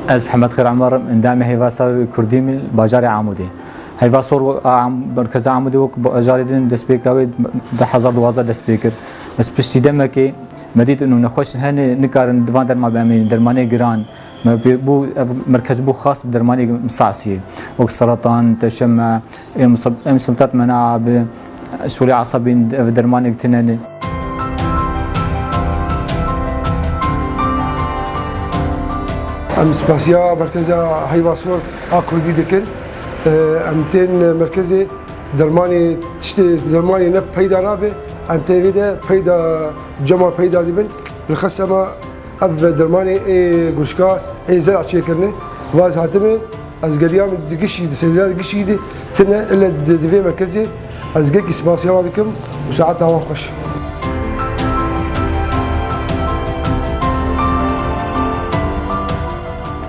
از محمد خير عمر اندام هيفاسر كردي من باجار عمودي هيفاسور مركز عمودي وك باجار دين دسبيكاوي ده حزار دوازة دسبيكر بس بشتي دمكي مديت انه نخش هني نكارن دوان درما بامين درماني جران ما بو مركز بو خاص بدرماني مصاصيه وك سرطان تشمع سلطات مناعه بشولي عصبي درماني تناني ام سپاسیا مرکز هیواسور آکوردی دکن امتن مرکز درمانی تشتی درمانی نه پیدا رابه امتن ویده پیدا جمع پیدا دیبن بالخصم اف درمانی گوشکا زرع چی کرنه واز هاتمه از گریام دگشی دسیلات دگشی دی تنه الا دوی مرکزی از گک سپاسیا دکم و ساعت هوا خوش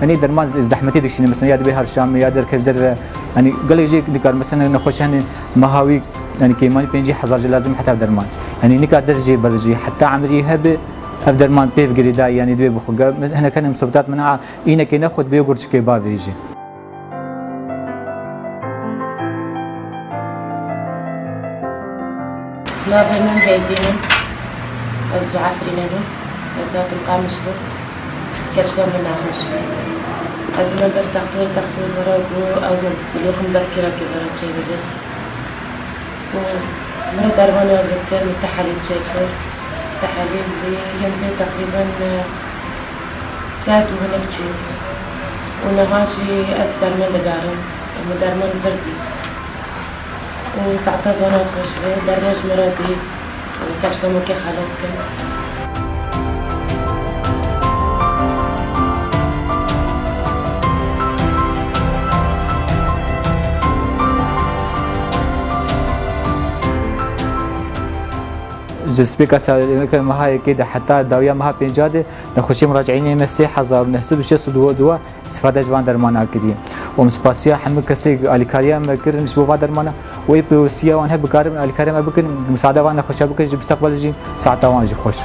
يعني درمان زحمتي دكشين مثلا يا دبي هرشام يا در كرجر يعني قال يجي دكار مثلا نخش هني مهاوي يعني كيمان بينجي حزار لازم حتى درمان يعني نكا درجي برجي حتى عمري هب درمان بيف جريدا يعني دبي بخو هنا كان مسبتات منع اينا كي ناخذ بيوغرتش كي باب يجي ما بينهم هيدين الزعافري نبي ازات القامشلو كشكون من ناخوش از من بر تختور برا بو او بلوخم بكرة كبرا شيء بدل و مرة درمان أذكر من تحاليل شاكر تحاليل بينتهي تقريبا ساعة وهناك شيء ونهاجي از درمان دقارن درمان بردي وساعتها بنا خوش به درماج مرادي وكشكون كي خلاص كان جسبي كسر ما هاي كده حتى داوية ما بينجاده نخشي مراجعين مسي حزار نحسب شيء دوا استفادة جوان درمانا كريم ومسباسيا حمل كسي الكاريا ما كرن شبوا درمانا ويبوسيا وانها بكارم الكاريا ما بكن مساعدة وانا خشى بكن بستقبل جي ساعة وان جي خوش